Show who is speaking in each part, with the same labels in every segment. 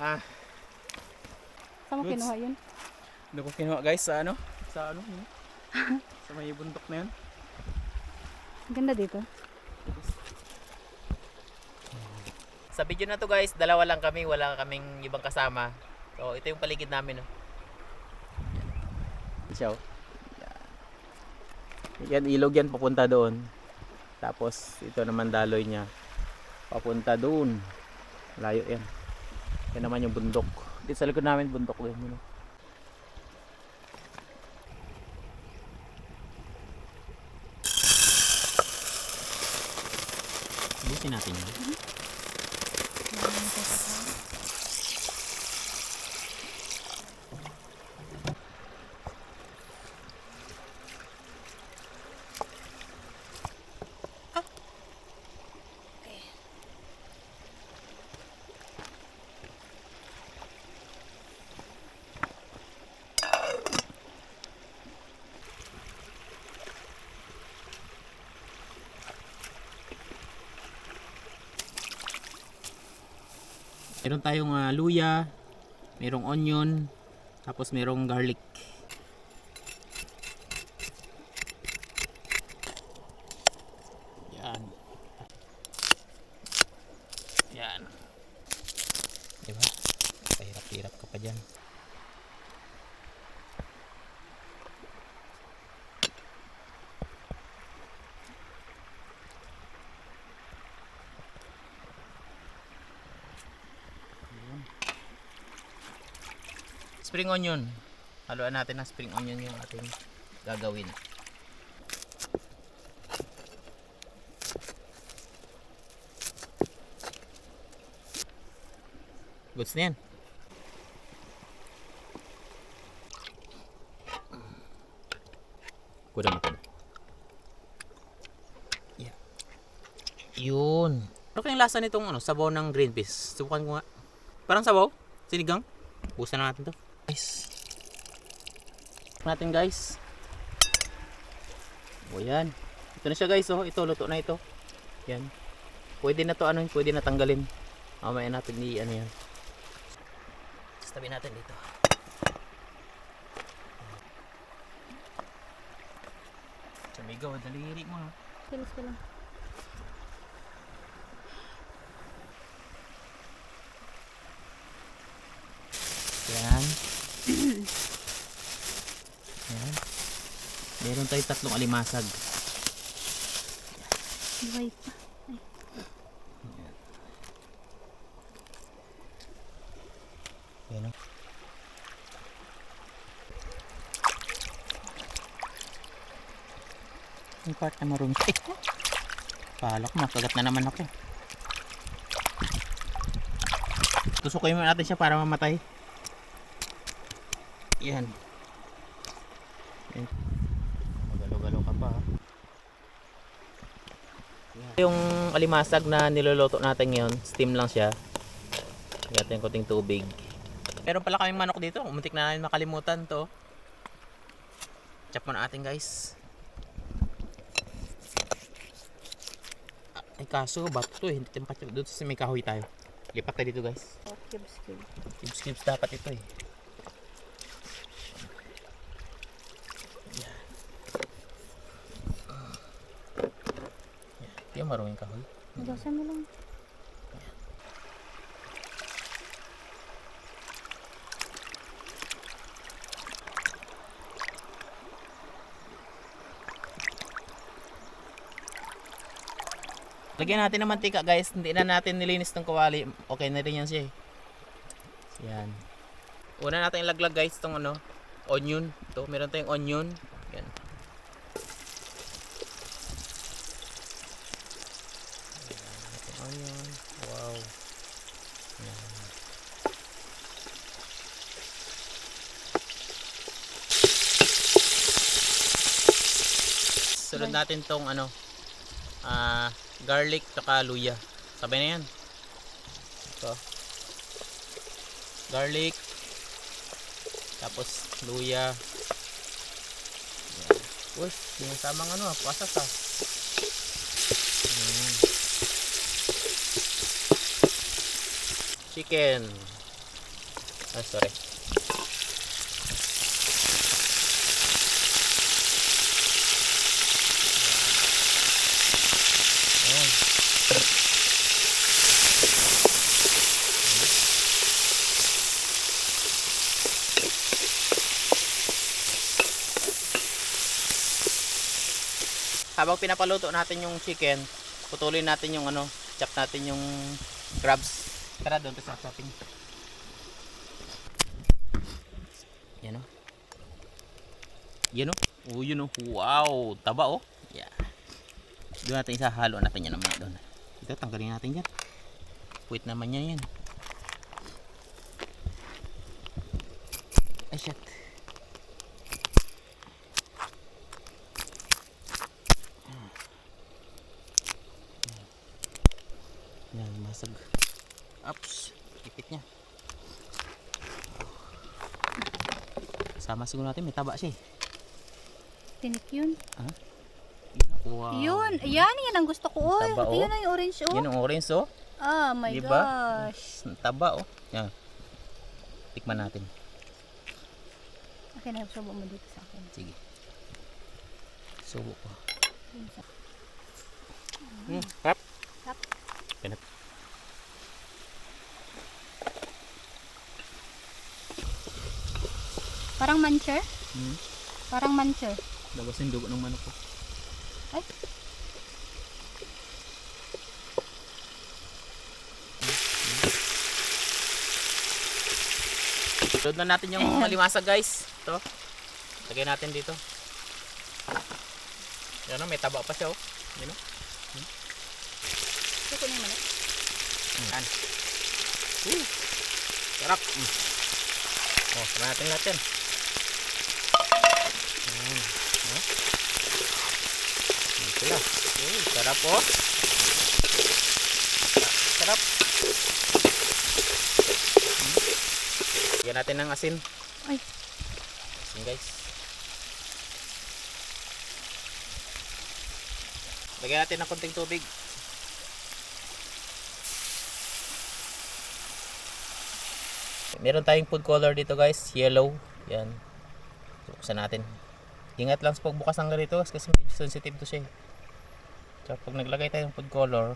Speaker 1: Saan mo
Speaker 2: Goods.
Speaker 1: kinuha yun?
Speaker 2: Doon ko kinuha guys sa ano? Sa ano? Yun? Sa may bundok na yun.
Speaker 1: Ang ganda dito.
Speaker 3: Sa video na to guys, dalawa lang kami, wala kaming ibang kasama. So ito yung paligid namin. No?
Speaker 2: Siya. Yan, ilog yan papunta doon. Tapos ito naman daloy niya. Papunta doon. Layo yan. Yan naman yung bundok. Dito sa likod namin bundok din. You know?
Speaker 3: Busin natin yun. Meron tayong luya, merong onion, tapos merong garlic. Yan. Yan. Diba? Pahirap-hirap ka pa dyan. Spring onion. Haluan natin ng spring onion yung ating gagawin. Goods na yan. Kuda mo ito. Yeah. Yun. Ano kayong lasa nitong sabaw ng green peas? Subukan ko nga. Parang sabaw? Sinigang? Busan na natin to. Guys. Natin guys. O yan. Ito na siya guys. Oh. Ito, luto na ito. Yan. Pwede na to pwede na tanggalin. Mamaya natin yan. Tabi natin dito. Samigaw, daliri mo.
Speaker 1: Kilos ko lang.
Speaker 3: Yan. Yan. Meron tayong 3 alimasag.
Speaker 1: Buhay pa.
Speaker 3: Yan. Yung part na marumi. Pala ko, makagat na naman ako. Tusukoy mo natin siya para mamatay. Yan. Yan. Magalo-galo ka pa. Yung alimasag na niluluto natin ngayon, steam lang siya. Lagyan yung konting tubig. Meron pala kaming manok dito. Umuntik na namin makalimutan to. Chop muna natin guys. Ay kaso, bato to eh. Hindi tempat doon sa may kahoy tayo. Lipat tayo dito guys.
Speaker 1: Oh, cubes.
Speaker 3: Cubes dapat ito eh. Yan maruming kahoy.
Speaker 1: Nagasan mo lang.
Speaker 3: Lagyan natin ng mantika guys. Hindi na natin nilinis ng kawali. Okay na rin yan siya eh. Yan. Una natin ilaglag guys itong onion. Ito, meron tayong onion. Yan. Onion. Wow. Yan. Sunod natin tong garlic tsaka luya. Sabay na yan. Ito. Garlic. Tapos luya. Uy, sinasamang pasas ah. Chicken. Ah, sorry. Ayan. Habang pinapaluto natin yung chicken, putulin natin yung ano, chop natin yung crabs. Tara doon sa chopping. Yan o. Yan o. Oh, yun o. Wow, taba o. Yeah. Doon natin isahalo natin yan naman doon. Ito, tanggalin natin yan. Wait naman yan yan. Ay, shit. Yan, masag. Ups, ipit niya. Sama siguro natin, may taba siya eh.
Speaker 1: Tinik yun.
Speaker 3: Wow.
Speaker 1: Yun, yan ang gusto ko. Oh.
Speaker 3: Taba, oh.
Speaker 1: Yan yung orange oh.
Speaker 3: Yan ang orange oh.
Speaker 1: Oh my
Speaker 3: Diba?
Speaker 1: gosh.
Speaker 3: Ang taba oh. Yan. Tikman natin.
Speaker 1: Okay na, subo mo dito sa akin.
Speaker 3: Sige. Subo ko.
Speaker 1: Yun sa-
Speaker 3: Hap.
Speaker 1: Hap.
Speaker 3: Pinat.
Speaker 1: Parang mancher?
Speaker 3: Hmm.
Speaker 1: Parang mancher.
Speaker 3: Labas yung dugo ng manok ko.
Speaker 1: Ay,
Speaker 3: Load na natin yung malimasag guys. Ito. Lagay natin dito. Yan o, may taba pa siya oh. Yan o.
Speaker 1: ito na manok.
Speaker 3: Yan. Sarap. Oh, sama natin lahat yan. Yan. Oh. Yan sila. Sarap oh. Sarap. Lagyan natin ng asin.
Speaker 1: Ay,
Speaker 3: Asin guys. Lagyan natin ng konting tubig. Meron tayong food color dito guys, yellow. Yan. Buksan natin. Ingat lang sa pagbukas ng ganito kasi medyo sensitive to siya. So pag naglagay tayo ng food color,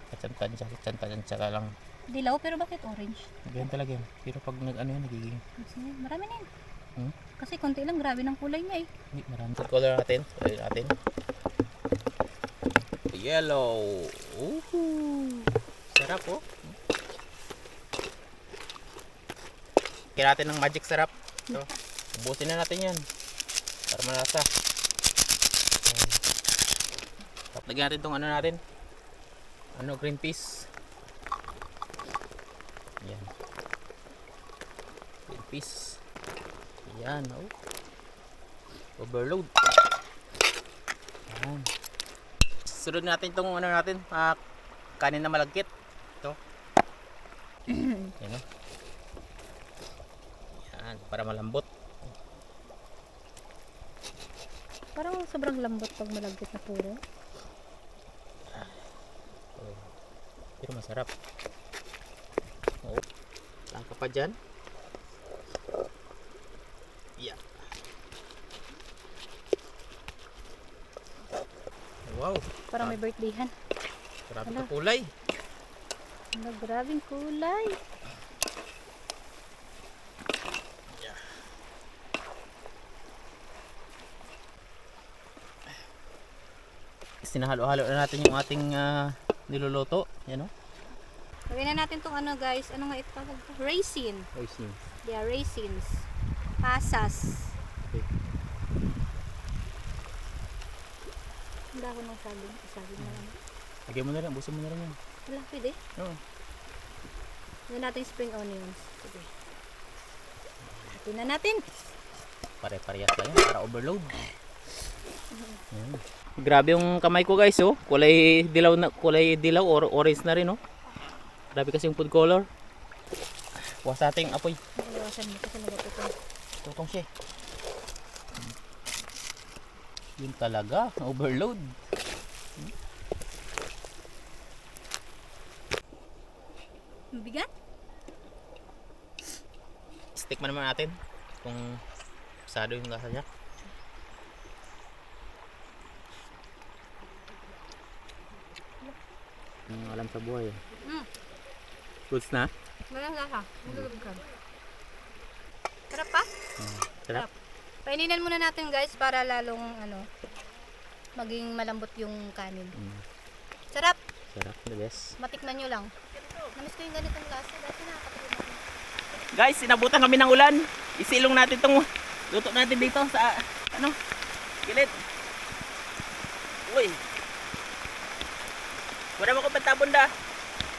Speaker 3: kachan-kachan lang.
Speaker 1: dilaw pero bakit orange?
Speaker 3: Ganyan talaga yan. Pero pag nag-ano yan, nagiging
Speaker 1: Kasi marami na yun.
Speaker 3: Hmm?
Speaker 1: Kasi konti lang, grabe ng kulay niya eh.
Speaker 3: hindi, marami. Food color natin. Ayun natin. Yellow. Ooh. Sarap oh. Kaya natin ng magic sarap. So, ubusin na natin yan. Para malasa. Ayan. Tapos lagyan natin itong ano natin. Ano, green peas. Yan. Green peas. Yan, oh. Overload. Yan. Sunod natin itong ano natin, kanin na malagkit. Ito. Yan, oh. Yan, para malambot.
Speaker 1: Parang sobrang lambot pag malagkit na puro.
Speaker 3: Oh. Pero masarap. Oh. Saan ka pa dyan? Yeah. Wow.
Speaker 1: Parang may birthdayhan.
Speaker 3: Grabe
Speaker 1: Ala.
Speaker 3: ka kulay.
Speaker 1: Ano, grabing kulay.
Speaker 3: Sinahalo-halo na natin yung ating niluluto. Yan o.
Speaker 1: Lagyan na natin tong ano guys, ano nga ito tawag to? Raisin.
Speaker 3: Raisins.
Speaker 1: Yeah, raisins. Pasas.
Speaker 3: Okay.
Speaker 1: Ang dahon ng saging. Saging na lang.
Speaker 3: Lagyan mo na rin. Busin mo na rin yan.
Speaker 1: Wala, pwede.
Speaker 3: Oo.
Speaker 1: Lagyan natin spring onions. Sige. Hatiin na natin.
Speaker 3: Pare-parehas lang yan. Para overload. Yan. Grabe yung kamay ko guys oh. Kulay dilaw or orange na rin oh. Grabe kasi yung food color. Bukas natin apoy.
Speaker 1: Iwasan mo kasi nagatutok.
Speaker 3: Tutong siya. Yun talaga, overload.
Speaker 1: Mabigat?
Speaker 3: Tikman naman natin kung pasado yung lasa niya. Alam sa buhay.
Speaker 1: Mm.
Speaker 3: Goods na?
Speaker 1: Walang lasa. Nalulog ka. Sarap pa?
Speaker 3: Sarap.
Speaker 1: Paininan muna natin guys para lalong maging malambot yung kanin. Sarap.
Speaker 3: Sarap, the best.
Speaker 1: Matikman nyo lang. Namiss ko yung ganitong lasa. Dati nakakatulog natin.
Speaker 3: Guys, sinabutan kami ng ulan. Isilong natin tong luto natin dito sa gilid. Uy. Wala mo ko pantabon da.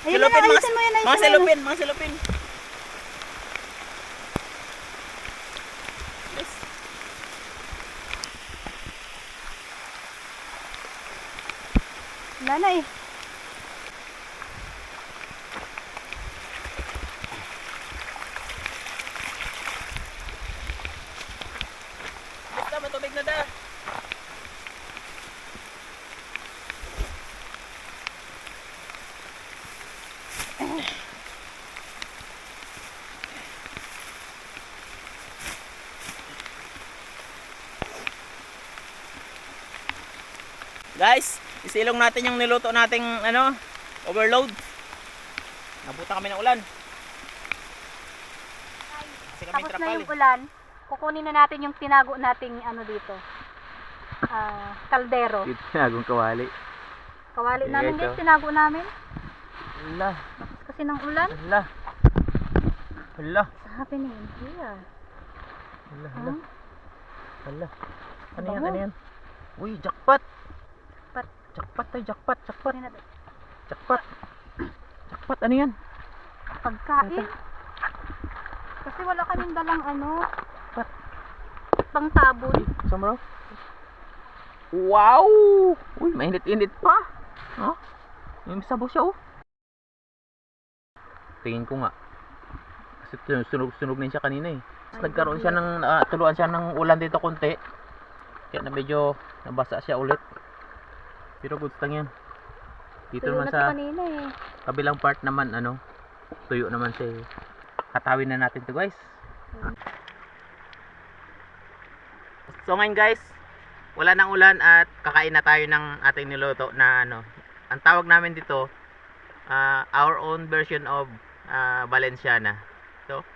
Speaker 1: Ayun na, ayusin mo yan.
Speaker 3: Mga silupin. Yes.
Speaker 1: Nanay.
Speaker 3: Basta matubig na da. Guys, isilong natin yung niluto nating overload. Nabuta kami ng ulan. Kasi kami
Speaker 1: Tapos na
Speaker 3: trapal.
Speaker 1: yung ulan. Kukunin na natin yung tinago nating dito. Kaldero.
Speaker 3: Tinagong kawali.
Speaker 1: Kawali
Speaker 3: Okay,
Speaker 1: namin
Speaker 3: ito.
Speaker 1: guys, tinago namin.
Speaker 3: Hala,
Speaker 1: Kasi ng ulan.
Speaker 3: hala. Hala,
Speaker 1: What's happening here?
Speaker 3: hala, hala.
Speaker 1: Huh?
Speaker 3: Hala. Ano
Speaker 1: Bango.
Speaker 3: yan, ano yan? Uy, jackpot.
Speaker 1: Jackpot.
Speaker 3: Jackpot tayo, jackpot.
Speaker 1: Kunin natin.
Speaker 3: Jackpot. Jackpot, ano yan?
Speaker 1: Pagkain. Kasi wala kaming dalang
Speaker 3: Pat.
Speaker 1: pang tabon.
Speaker 3: Sumro. Wow! Uy, mainit-init pa. Oh, may sabaw siya, oh. Tingin ko nga. Kasi sunog na siya kanina eh. Tapos nagkaroon siya ng, tuluan siya ng ulan dito konti. Kaya na medyo nabasa siya ulit. Pero goods lang yan. Dito
Speaker 1: Tuyo
Speaker 3: naman
Speaker 1: na to
Speaker 3: sa
Speaker 1: kanina eh.
Speaker 3: kabilang part naman, tuyo naman siya eh. Katawin na natin to guys. So ngayon guys, wala nang ulan at kakain na tayo ng ating niluto na ang tawag namin dito, our own version of Valenciana. So,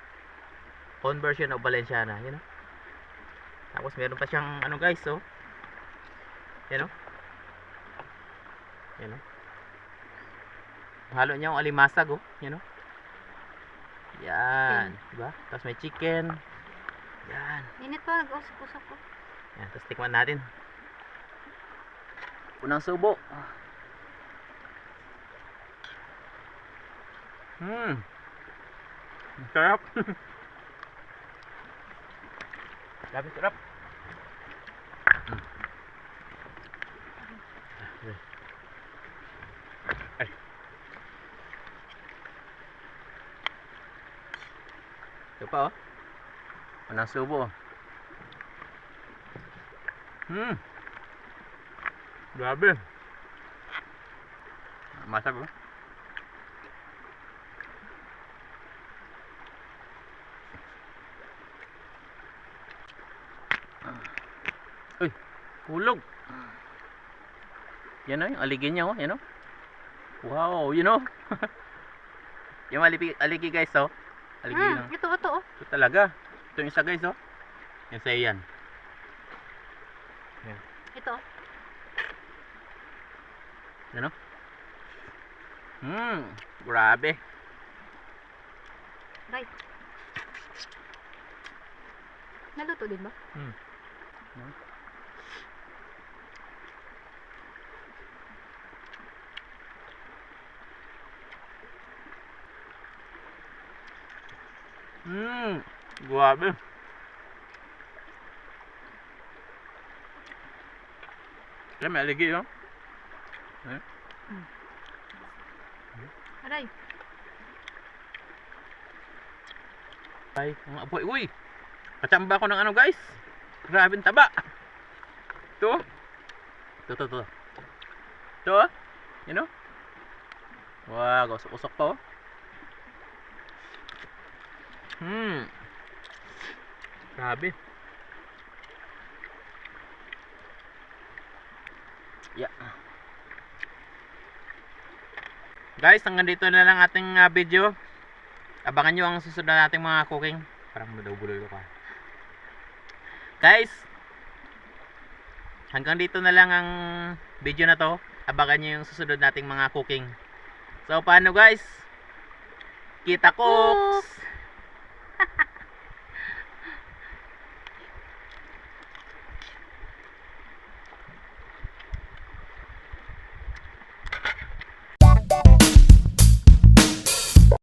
Speaker 3: own version of Valenciana, Tapos meron pa siyang guys, so. Halo niya yung alimasag, oh, Yan, diba? Tapos may chicken. Yan.
Speaker 1: Init pa, nag-usok-usok ko.
Speaker 3: Yan, tapos tikman natin. Unang subo. Sarap. Grabe sarap. Ay. Ito pa, oh. Unang subo. Grabe. Masag, oh. Uy, hulog. Yan o, yung aligi niya, oh. Yan o. Wow, yung aligi guys, oh. Aligi lang.
Speaker 1: Ito, oh.
Speaker 3: Ito talaga. Ito yung isa guys, oh. Yan sa iyan. Yan.
Speaker 1: Ito.
Speaker 3: Yan, oh. Grabe.
Speaker 1: Right. Naluto din ba?
Speaker 3: Grabe. Yan, may aligi, oh.
Speaker 1: Aray.
Speaker 3: Ay, ang apoy. Uy! Kachamba ko ng guys. Grabe ang taba. Ito. Ito. Ito, oh. Wow, usok-usok pa, oh. Grabe. Yeah. Guys, hanggang dito na lang ating video. Abangan nyo ang susunod nating mga cooking. Parang madabuloy ko. Guys, hanggang dito na lang ang video na to. Abangan nyo yung susunod nating mga cooking. So, paano guys? Kita cooks!